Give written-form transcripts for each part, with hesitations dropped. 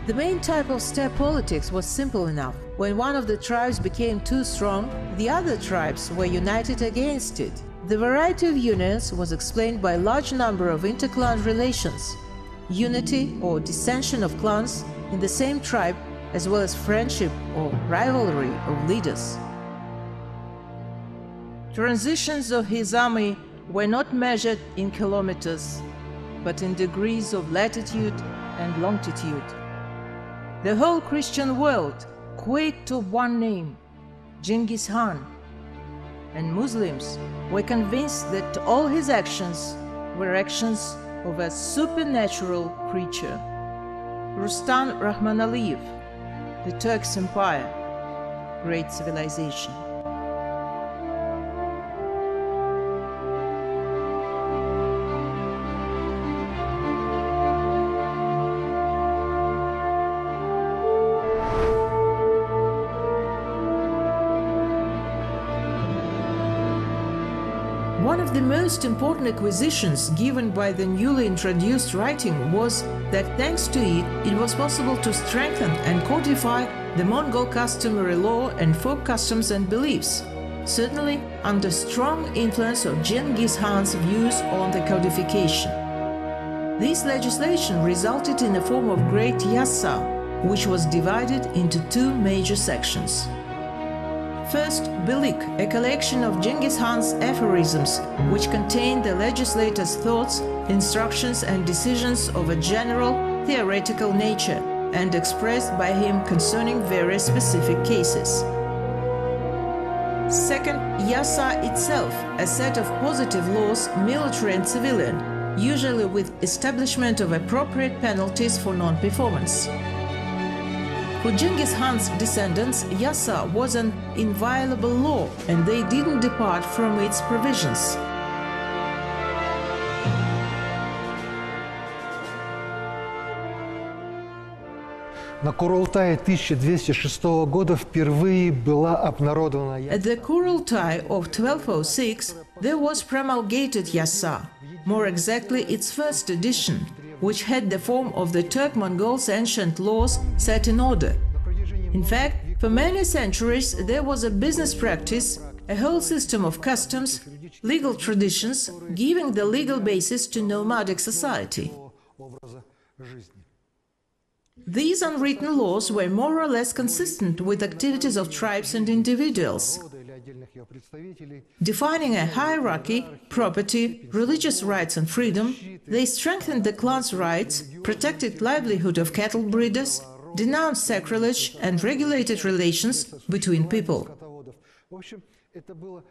The main type of steppe politics was simple enough. When one of the tribes became too strong, the other tribes were united against it. The variety of unions was explained by a large number of inter-clan relations, unity or dissension of clans in the same tribe, as well as friendship or rivalry of leaders. Transitions of his army were not measured in kilometers, but in degrees of latitude and longitude. The whole Christian world quaked of one name, Genghıskhan, and Muslims were convinced that all his actions were actions of a supernatural creature. Rustam Rahmanaliyev, The Turkic Empire, Great Civilization. One of the most important acquisitions given by the newly introduced writing was that thanks to it, it was possible to strengthen and codify the Mongol customary law and folk customs and beliefs, certainly under strong influence of Genghis Khan's views on the codification. This legislation resulted in a form of great yassa, which was divided into two major sections. First, Bilik, a collection of Genghis Khan's aphorisms, which contained the legislator's thoughts, instructions and decisions of a general, theoretical nature, and expressed by him concerning various specific cases. Second, yassa itself, a set of positive laws, military and civilian, usually with establishment of appropriate penalties for non-performance. For Genghis Khan's descendants, yassa was an inviolable law, and they didn't depart from its provisions. На Курултае 1206 года впервые была обнародована. At the Kurultai of 1206, there was promulgated yassa, more exactly its first edition, which had the form of the Turk-Mongols' ancient laws set in order. In fact, for many centuries there was a business practice, a whole system of customs, legal traditions, giving the legal basis to nomadic society. These unwritten laws were more or less consistent with activities of tribes and individuals, defining a hierarchy, property, religious rights and freedom. They strengthened the clan's rights, protected livelihood of cattle breeders, denounced sacrilege and regulated relations between people.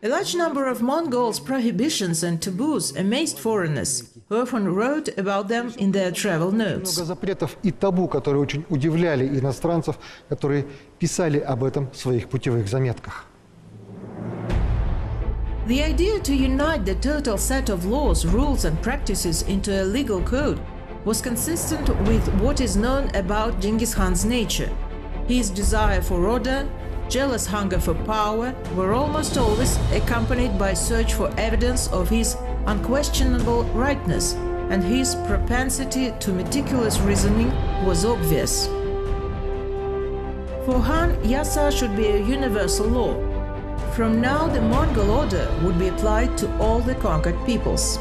A large number of Mongols' prohibitions and taboos amazed foreigners, who often wrote about them in their travel notes. Много запретов и табу, которые очень удивляли иностранцев, которые писали об этом в своих путевых заметках. The idea to unite the total set of laws, rules and practices into a legal code was consistent with what is known about Genghis Khan's nature. His desire for order, jealous hunger for power were almost always accompanied by search for evidence of his unquestionable rightness, and his propensity to meticulous reasoning was obvious. For Khan, yassa should be a universal law. From now, the Mongol order would be applied to all the conquered peoples.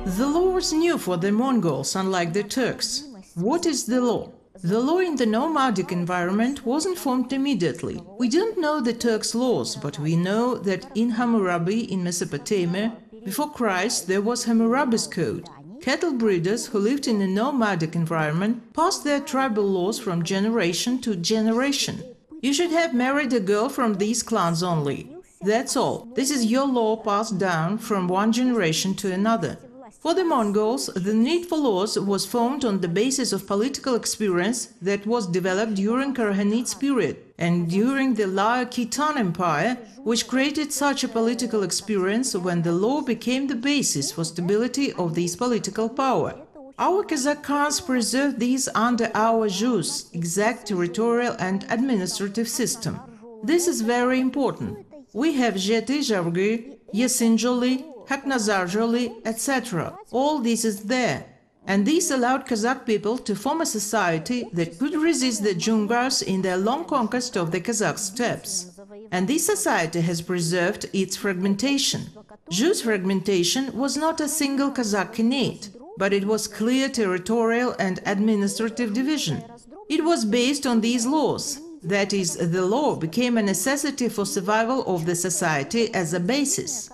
The law was new for the Mongols, unlike the Turks. What is the law? The law in the nomadic environment wasn't formed immediately. We don't know the Turks' laws, but we know that in Hammurabi in Mesopotamia, before Christ, there was Hammurabi's code. Cattle breeders who lived in a nomadic environment passed their tribal laws from generation to generation. You should have married a girl from these clans only. That's all. This is your law passed down from one generation to another. For the Mongols, the need for laws was formed on the basis of political experience that was developed during Karahanid's period and during the Lair Khitan Empire, which created such a political experience when the law became the basis for stability of this political power. Our Kazakh Khans preserved these under our jus, exact territorial and administrative system. This is very important. We have Jeti Javgi, Yesin Joly, Haknazar Joly, etc. All this is there. And this allowed Kazakh people to form a society that could resist the Dzungars in their long conquest of the Kazakh steppes. And this society has preserved its fragmentation. Whose fragmentation was not a single Kazakh khanate, but it was clear territorial and administrative division. It was based on these laws. That is, the law became a necessity for survival of the society as a basis.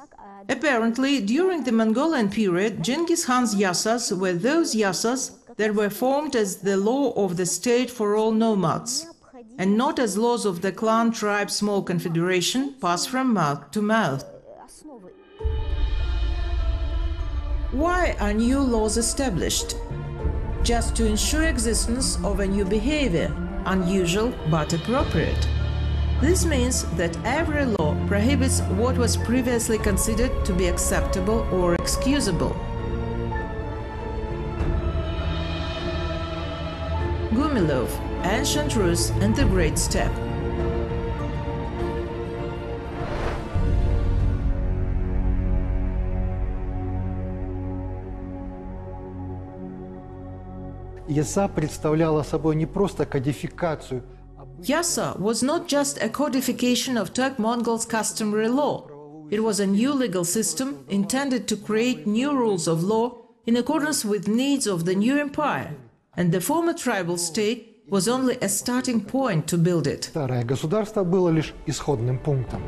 Apparently, during the Mongolian period, Genghis Khan's yassas were those yassas that were formed as the law of the state for all nomads, and not as laws of the clan, tribe, small confederation passed from mouth to mouth. Why are new laws established? Just to ensure existence of a new behavior, unusual but appropriate. This means that every law prohibits what was previously considered to be acceptable or excusable. Gumilov, Ancient Rus and the Great Steppe. Яса представляла собой не просто кодификацию. Yassa was not just a codification of Turk-Mongols' customary law. It was a new legal system intended to create new rules of law in accordance with needs of the new empire, and the former tribal state was only a starting point to build it. Старое государство было лишь исходным пунктом.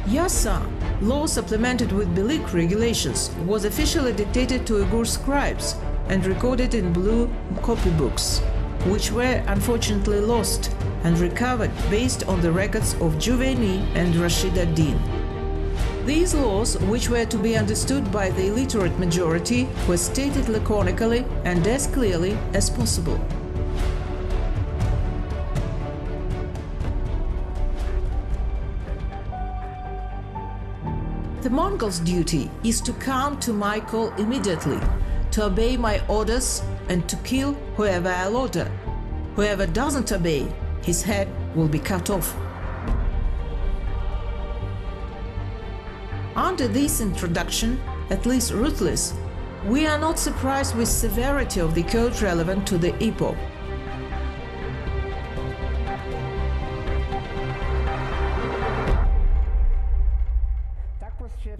Yassa, law supplemented with Bilik regulations, was officially dictated to Uyghur scribes and recorded in blue copybooks, which were unfortunately lost and recovered based on the records of Juvayni and Rashid ad-Din. These laws, which were to be understood by the illiterate majority, were stated laconically and as clearly as possible. The Mongols' duty is to come to my call immediately, to obey my orders and to kill whoever I'll order. Whoever doesn't obey, his head will be cut off. Under this introduction, at least ruthless, we are not surprised with severity of the code relevant to the epoch.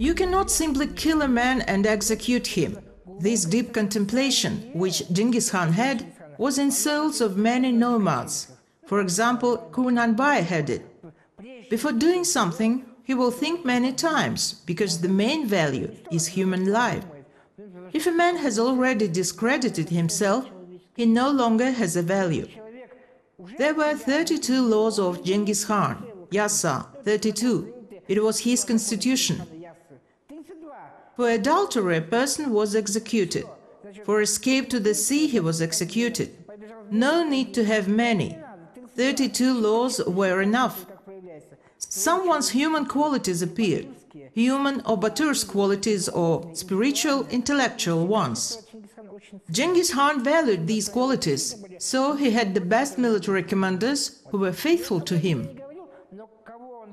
You cannot simply kill a man and execute him. This deep contemplation, which Genghis Khan had, was in souls of many nomads. For example, Kunan-Bai had it. Before doing something, he will think many times, because the main value is human life. If a man has already discredited himself, he no longer has a value. There were 32 laws of Genghis Khan, Yassa, 32. It was his constitution. For adultery, a person was executed. For escape to the sea, he was executed. No need to have many. 32 laws were enough. Someone's human qualities appeared, human or Batur's qualities or spiritual, intellectual ones. Genghis Khan valued these qualities, so he had the best military commanders who were faithful to him.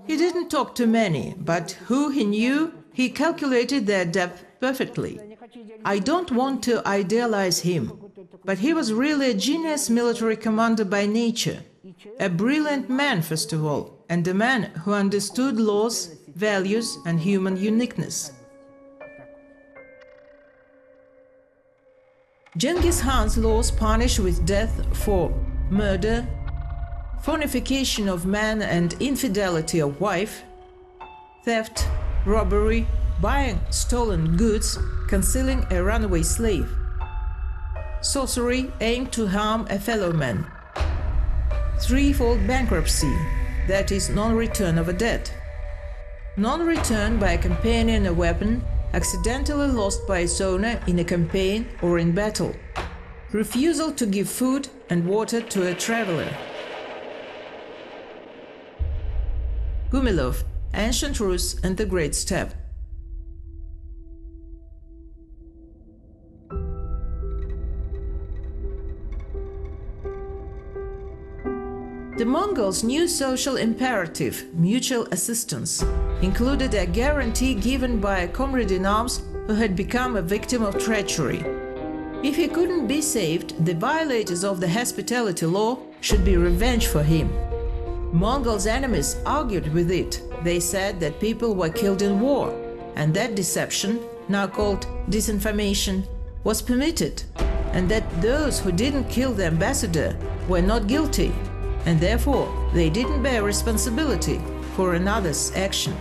He didn't talk to many, but who he knew, he calculated their depth perfectly. I don't want to idealize him, but he was really a genius military commander by nature. A brilliant man, first of all, and a man who understood laws, values, and human uniqueness. Genghis Khan's laws punish with death for murder, fornication of man and infidelity of wife, theft, robbery, buying stolen goods, concealing a runaway slave, sorcery aimed to harm a fellow man, threefold bankruptcy, that is, non-return of a debt, non-return by a companion a weapon accidentally lost by its owner in a campaign or in battle, refusal to give food and water to a traveler. Gumilov, Ancient Rus and the Great Steppe. The Mongols' new social imperative, mutual assistance, included a guarantee given by a comrade-in-arms who had become a victim of treachery. If he couldn't be saved, the violators of the hospitality law should be revenged for him. Mongols' enemies argued with it. They said that people were killed in war, and that deception, now called disinformation, was permitted, and that those who didn't kill the ambassador were not guilty, and therefore they didn't bear responsibility for another's action.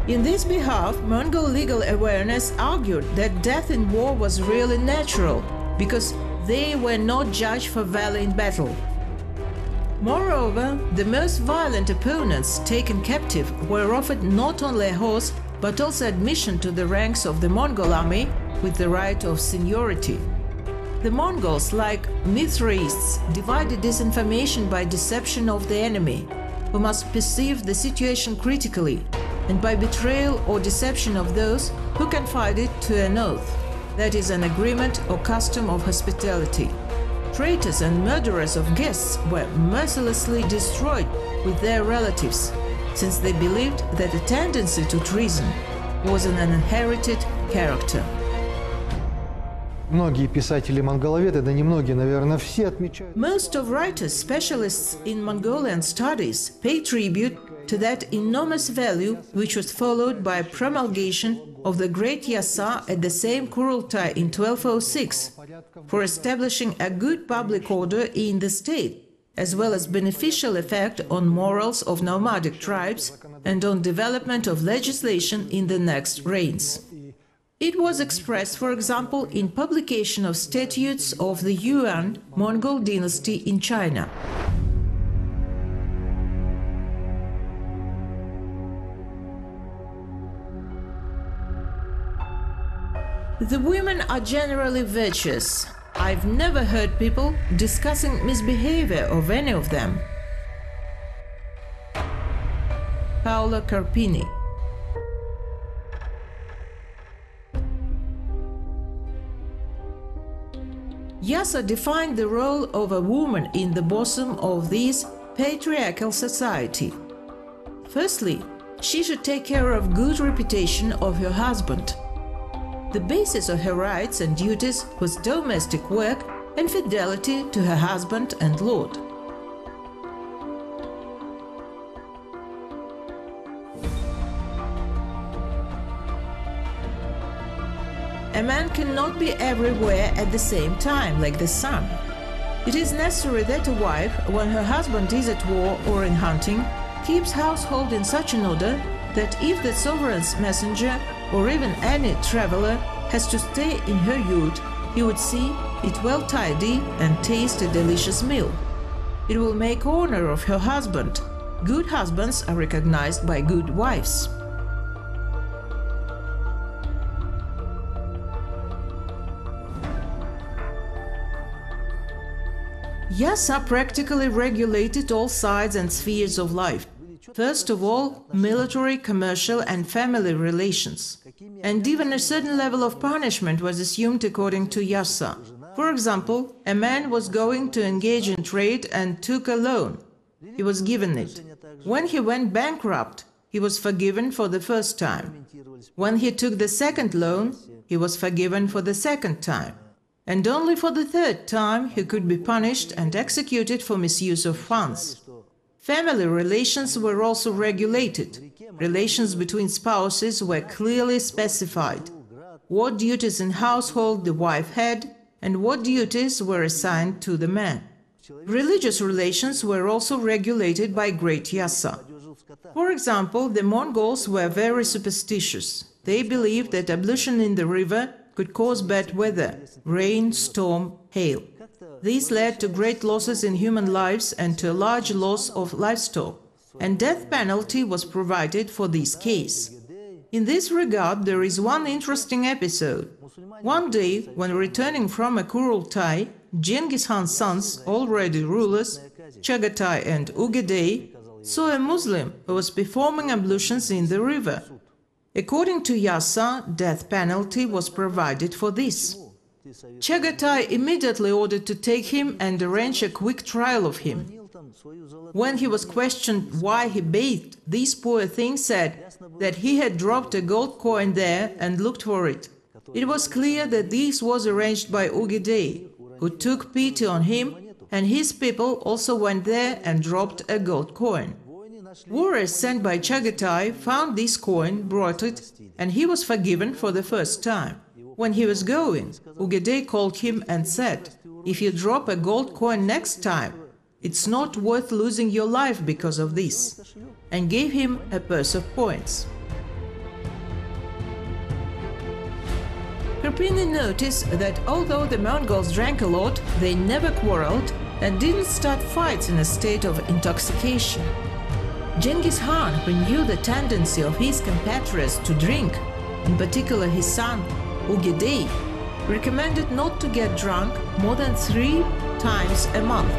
In this behalf, Mongol legal awareness argued that death in war was really natural, because they were not judged for valor in battle. Moreover, the most violent opponents taken captive were offered not only a horse, but also admission to the ranks of the Mongol army with the right of seniority. The Mongols, like Mithraists, divided disinformation by deception of the enemy, who must perceive the situation critically, and by betrayal or deception of those who confided to an oath, that is, an agreement or custom of hospitality. Traitors and murderers of guests were mercilessly destroyed with their relatives, since they believed that a tendency to treason was an inherited character. Многие писатели-монголоведы, да немногие, наверное, все отмечают. Most of writers, specialists in Mongolian studies, pay tribute to that enormous value which was followed by a promulgation of the Great Yassa at the same Kurultai in 1206 for establishing a good public order in the state, as well as beneficial effect on morals of nomadic tribes and on development of legislation in the next reigns. It was expressed, for example, in publication of statutes of the Yuan Mongol dynasty in China. The women are generally virtuous. I've never heard people discussing misbehavior of any of them. Paolo Carpini. Yassa defined the role of a woman in the bosom of this patriarchal society. Firstly, she should take care of good reputation of her husband. The basis of her rights and duties was domestic work and fidelity to her husband and lord. A man cannot be everywhere at the same time, like the sun. It is necessary that a wife, when her husband is at war or in hunting, keeps household in such an order that if the sovereign's messenger or even any traveler has to stay in her yurt, he would see it well tidy and taste a delicious meal. It will make honor of her husband. Good husbands are recognized by good wives. Yassa practically regulated all sides and spheres of life. First of all, military, commercial and family relations. And even a certain level of punishment was assumed according to Yassa. For example, a man was going to engage in trade and took a loan. He was given it. When he went bankrupt, he was forgiven for the first time. When he took the second loan, he was forgiven for the second time. And only for the third time he could be punished and executed for misuse of funds. Family relations were also regulated. Relations between spouses were clearly specified. What duties in household the wife had and what duties were assigned to the man. Religious relations were also regulated by Great Yassa. For example, the Mongols were very superstitious. They believed that ablution in the river could cause bad weather, rain, storm, hail. This led to great losses in human lives and to a large loss of livestock, and death penalty was provided for this case. In this regard, there is one interesting episode. One day, when returning from a Kurultai, Genghıskhan's sons, already rulers, Chagatai and Ugedei, saw a Muslim who was performing ablutions in the river. According to Yassa, death penalty was provided for this. Chagatai immediately ordered to take him and arrange a quick trial of him. When he was questioned why he bathed, this poor thing said that he had dropped a gold coin there and looked for it. It was clear that this was arranged by Ugedei, who took pity on him, and his people also went there and dropped a gold coin. Warriors sent by Chagatai found this coin, brought it, and he was forgiven for the first time. When he was going, Ugedei called him and said, "If you drop a gold coin next time, it's not worth losing your life because of this," and gave him a purse of points. Karpini noticed that although the Mongols drank a lot, they never quarreled and didn't start fights in a state of intoxication. Genghıskhan, who knew the tendency of his compatriots to drink, in particular his son Ugedei, recommended not to get drunk more than 3 times a month.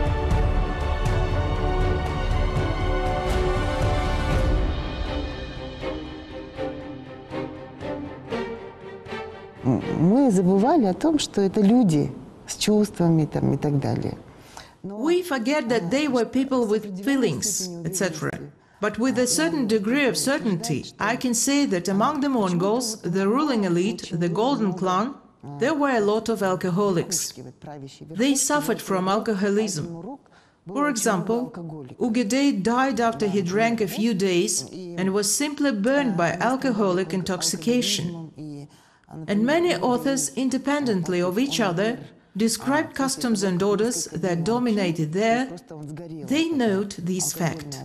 Мы забывали о том, что это люди с чувствами там, и так далее. We forget that they were people with feelings, etc. But with a certain degree of certainty, I can say that among the Mongols, the ruling elite, the Golden Clan, there were a lot of alcoholics. They suffered from alcoholism. For example, Ugedei died after he drank a few days and was simply burned by alcoholic intoxication. And many authors, independently of each other, described customs and orders that dominated there. They note this fact.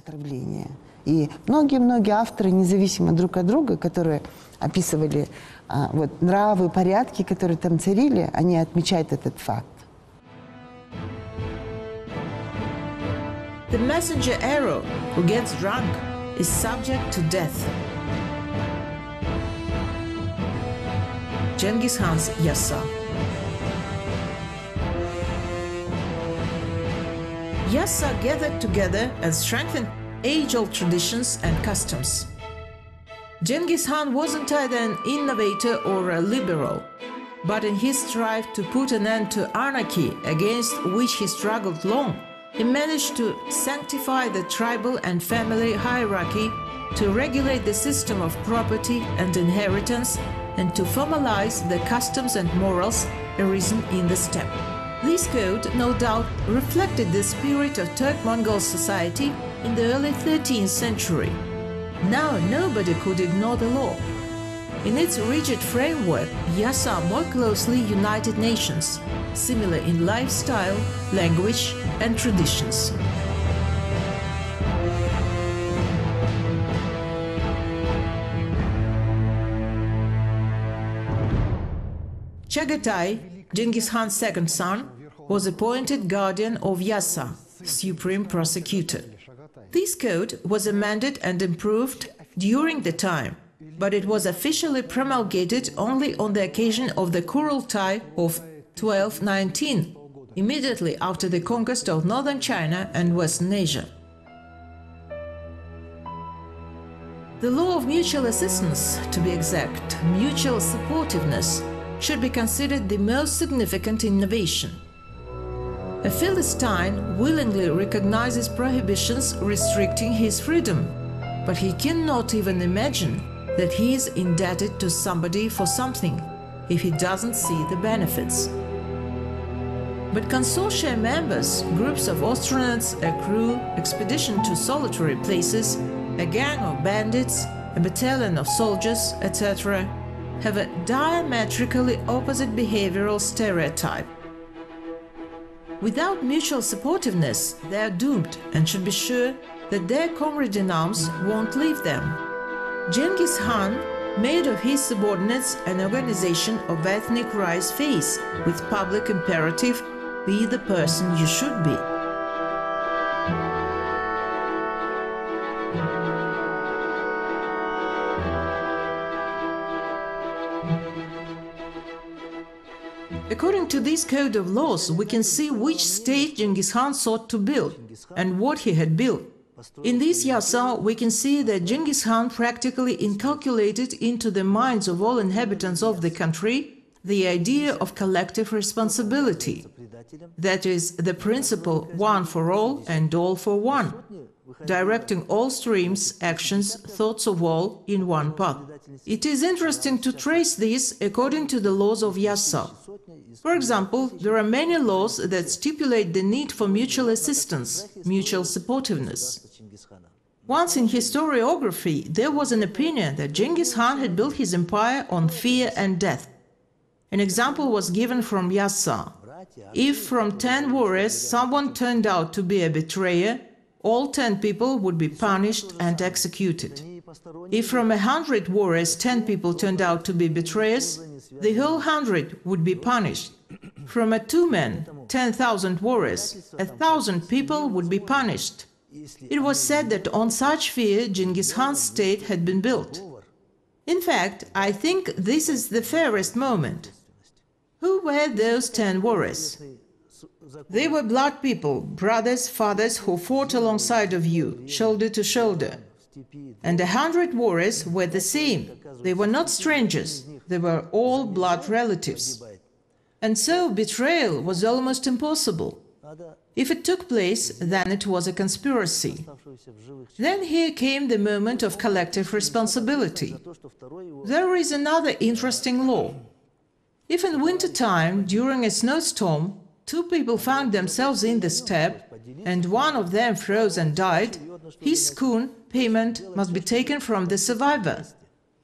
И многие авторы, независимо друг от друга, которые описывали нравы, порядки, которые там царили, они отмечают этот факт. The messenger arrow who gets drunk is subject to death. Genghıskhan's yassa. Yassa gathered together and strengthened age-old traditions and customs. Genghıskhan wasn't either an innovator or a liberal, but in his strive to put an end to anarchy against which he struggled long, he managed to sanctify the tribal and family hierarchy, to regulate the system of property and inheritance, and to formalize the customs and morals arisen in the steppe. This code, no doubt, reflected the spirit of Turk-Mongol society in the early 13th century. Now nobody could ignore the law. In its rigid framework, yassa more closely united nations, similar in lifestyle, language, and traditions. Chagatai, Genghıskhan's second son, was appointed guardian of Yassa, supreme prosecutor. This code was amended and improved during the time, but it was officially promulgated only on the occasion of the Kurultai of 1219, immediately after the conquest of northern China and Western Asia. The law of mutual assistance, to be exact, mutual supportiveness, should be considered the most significant innovation. A Philistine willingly recognizes prohibitions restricting his freedom, but he cannot even imagine that he is indebted to somebody for something if he doesn't see the benefits. But consortia members, groups of astronauts, a crew, expedition to solitary places, a gang of bandits, a battalion of soldiers, etc., have a diametrically opposite behavioral stereotype. Without mutual supportiveness, they are doomed and should be sure that their comrade in arms won't leave them. Genghıskhan made of his subordinates an organization of ethnic rise phase with public imperative, be the person you should be. According to this code of laws, we can see which state Genghıskhan sought to build and what he had built. In this yassa, we can see that Genghıskhan practically inculcated into the minds of all inhabitants of the country the idea of collective responsibility. That is, the principle one for all and all for one, directing all streams, actions, thoughts of all in one path. It is interesting to trace this according to the laws of yassa. For example, there are many laws that stipulate the need for mutual assistance, mutual supportiveness. Once in historiography, there was an opinion that Genghıskhan had built his empire on fear and death. An example was given from yassa. If from 10 warriors someone turned out to be a betrayer, all 10 people would be punished and executed. If from 100 warriors 10 people turned out to be betrayers, the whole 100 would be punished. From a 2 men, 10,000 warriors, 1,000 people would be punished. It was said that on such fear Genghis-Khan's state had been built. In fact, I think this is the fairest moment. Who were those 10 warriors? They were blood people, brothers, fathers who fought alongside of you, shoulder to shoulder. And 100 warriors were the same. They were not strangers. They were all blood relatives. And so betrayal was almost impossible. If it took place, then it was a conspiracy. Then here came the moment of collective responsibility. There is another interesting law. If in winter time, during a snowstorm, 2 people found themselves in the steppe, and one of them froze and died, his schoon payment must be taken from the survivor.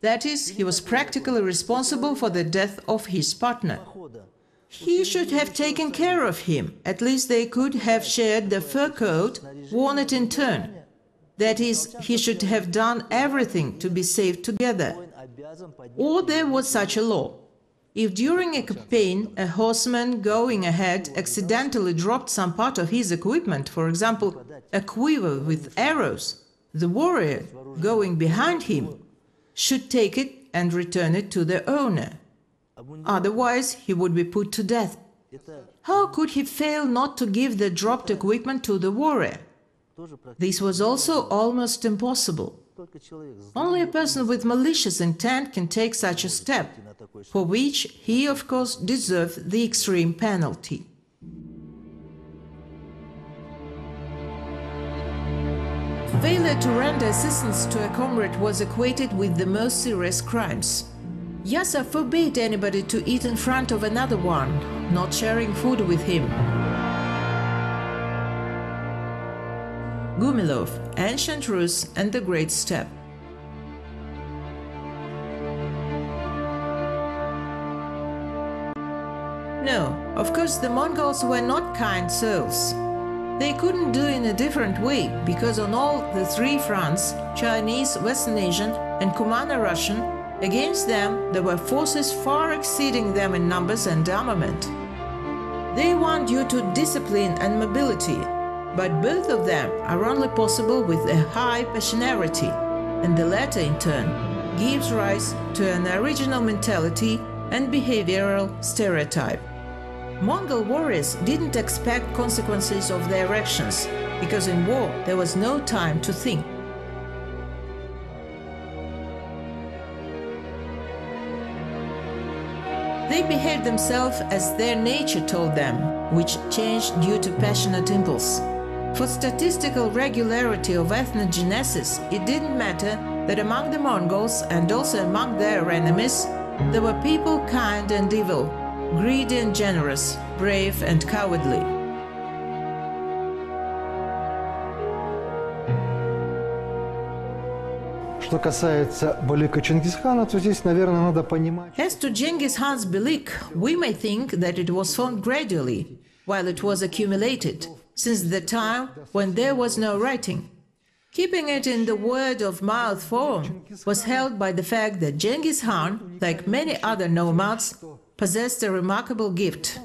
That is, he was practically responsible for the death of his partner. He should have taken care of him, at least they could have shared the fur coat, worn it in turn. That is, he should have done everything to be saved together. Or there was such a law. If during a campaign a horseman going ahead accidentally dropped some part of his equipment, for example, a quiver with arrows, the warrior going behind him should take it and return it to the owner. Otherwise, he would be put to death. How could he fail not to give the dropped equipment to the warrior? This was also almost impossible. Only a person with malicious intent can take such a step, for which he, of course, deserved the extreme penalty. Failure to render assistance to a comrade was equated with the most serious crimes. Yassa forbade anybody to eat in front of another one, not sharing food with him. Gumilov, Ancient Rus and the Great Steppe. No, of course the Mongols were not kind souls. They couldn't do in a different way, because on all the 3 fronts, Chinese, Western Asian and Kumano-Russian, against them there were forces far exceeding them in numbers and armament. They won due to discipline and mobility, but both of them are only possible with a high passionality, and the latter in turn gives rise to an original mentality and behavioral stereotype. Mongol warriors didn't expect consequences of their actions, because in war there was no time to think. They behaved themselves as their nature told them, which changed due to passionate impulse. For statistical regularity of ethnogenesis, it didn't matter that among the Mongols and also among their enemies, there were people kind and evil, greedy and generous, brave and cowardly. Что касается Балика Чингисхана, то здесь, наверное, надо понимать... As to Genghis Khan's Bilik, we may think that it was formed gradually, while it was accumulated, since the time when there was no writing. Keeping it in the word-of-mouth form was held by the fact that Genghis Khan, like many other nomads, possessed a remarkable gift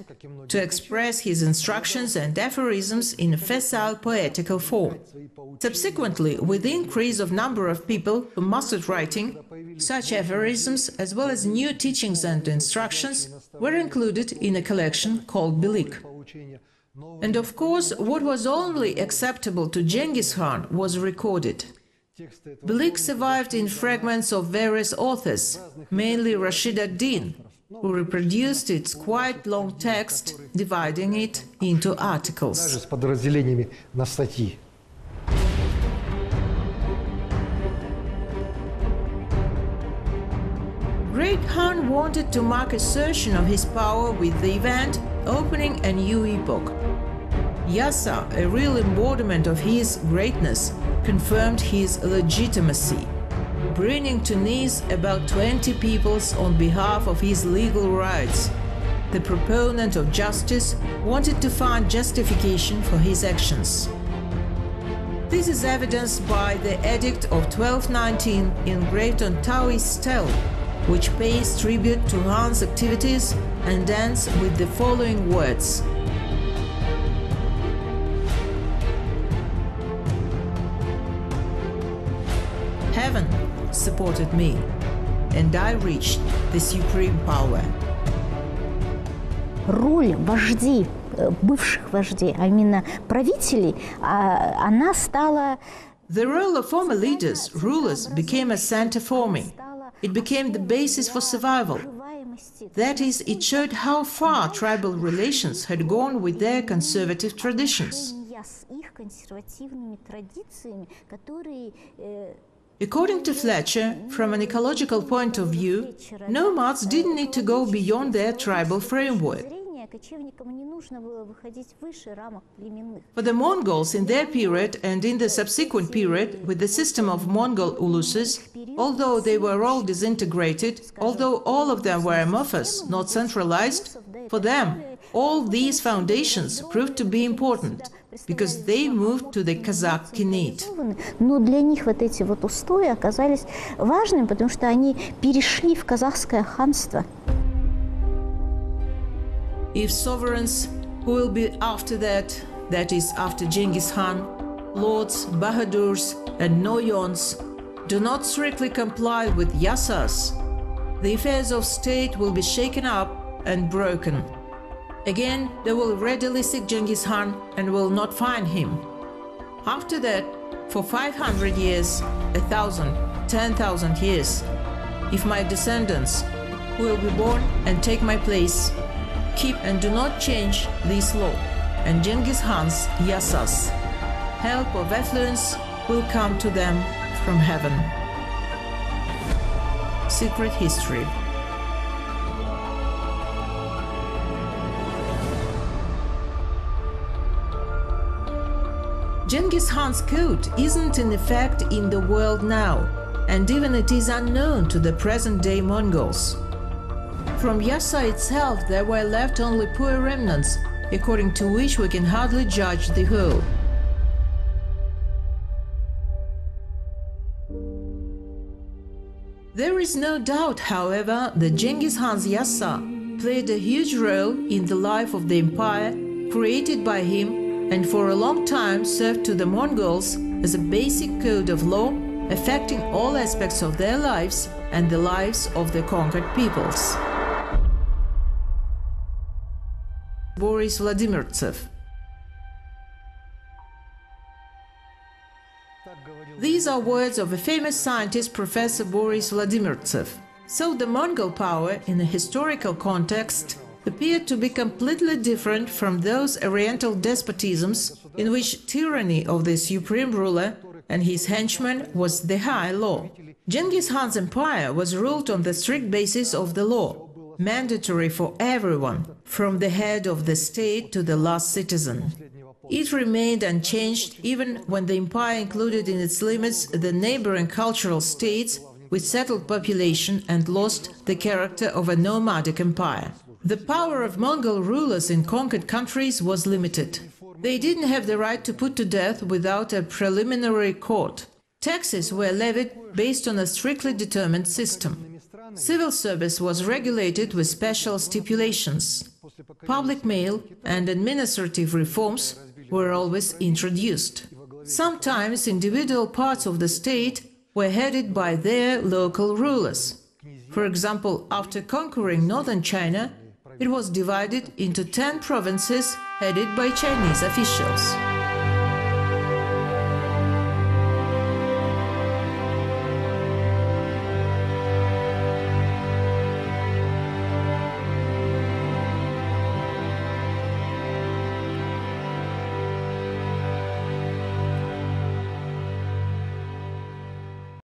to express his instructions and aphorisms in a facile poetical form. Subsequently, with the increase of number of people who mastered writing, such aphorisms, as well as new teachings and instructions, were included in a collection called Bilik. And of course, what was only acceptable to Genghis Khan was recorded. Bilik survived in fragments of various authors, mainly Rashid ad-Din, who reproduced its quite long text, dividing it into articles. Даже с подразделениями на статьи. Great Khan wanted to mark assertion of his power with the event opening a new epoch. Yassa, a real embodiment of his greatness, confirmed his legitimacy, bringing to knees about 20 peoples on behalf of his legal rights. The proponent of justice wanted to find justification for his actions. This is evidenced by the Edict of 1219 engraved on Taoist stele, which pays tribute to Khan's activities and ends with the following words. Heaven supported me, and I reached the supreme power. Роль вождей, бывших вождей, а именно правителей, она стала... The role of former leaders, rulers, became a center forming. It became the basis for survival. That is, it showed how far tribal relations had gone with their conservative traditions. According to Fletcher, from an ecological point of view, nomads didn't need to go beyond their tribal framework. For the Mongols in their period and in the subsequent period, with the system of Mongol uluses, although they were all disintegrated, although all of them were amorphous, not centralized, for them, all these foundations proved to be important, because they moved to the Kazakh Khanate. Но для них вот эти вот устои оказались важными, потому что они перешли в казахское ханство. If sovereigns who will be after that is after Genghıskhan, lords, bahadurs and noyons, do not strictly comply with yassas, the affairs of state will be shaken up and broken. Again, they will readily seek Genghıskhan and will not find him. After that, for 500 years, 1,000, 10,000 years, if my descendants, who will be born and take my place, keep and do not change this law, and Genghis Khan's yassas, help of affluence will come to them from heaven. Secret history. Genghis Khan's code isn't in effect in the world now, and even it is unknown to the present-day Mongols. From Yassa itself there were left only poor remnants, according to which we can hardly judge the whole. There is no doubt, however, that Genghis Khan's Yassa played a huge role in the life of the empire created by him, and for a long time served to the Mongols as a basic code of law affecting all aspects of their lives and the lives of the conquered peoples. Boris Vladimirtsev. These are words of a famous scientist, Professor Boris Vladimirtsev. So the Mongol power, in a historical context, appeared to be completely different from those Oriental despotisms in which tyranny of the supreme ruler and his henchmen was the high law. Genghis Khan's empire was ruled on the strict basis of the law, mandatory for everyone, from the head of the state to the last citizen. It remained unchanged even when the empire included in its limits the neighboring cultural states with settled population and lost the character of a nomadic empire. The power of Mongol rulers in conquered countries was limited. They didn't have the right to put to death without a preliminary court. Taxes were levied based on a strictly determined system. Civil service was regulated with special stipulations. Public mail and administrative reforms were always introduced. Sometimes individual parts of the state were headed by their local rulers. For example, after conquering northern China, it was divided into 10 provinces headed by Chinese officials.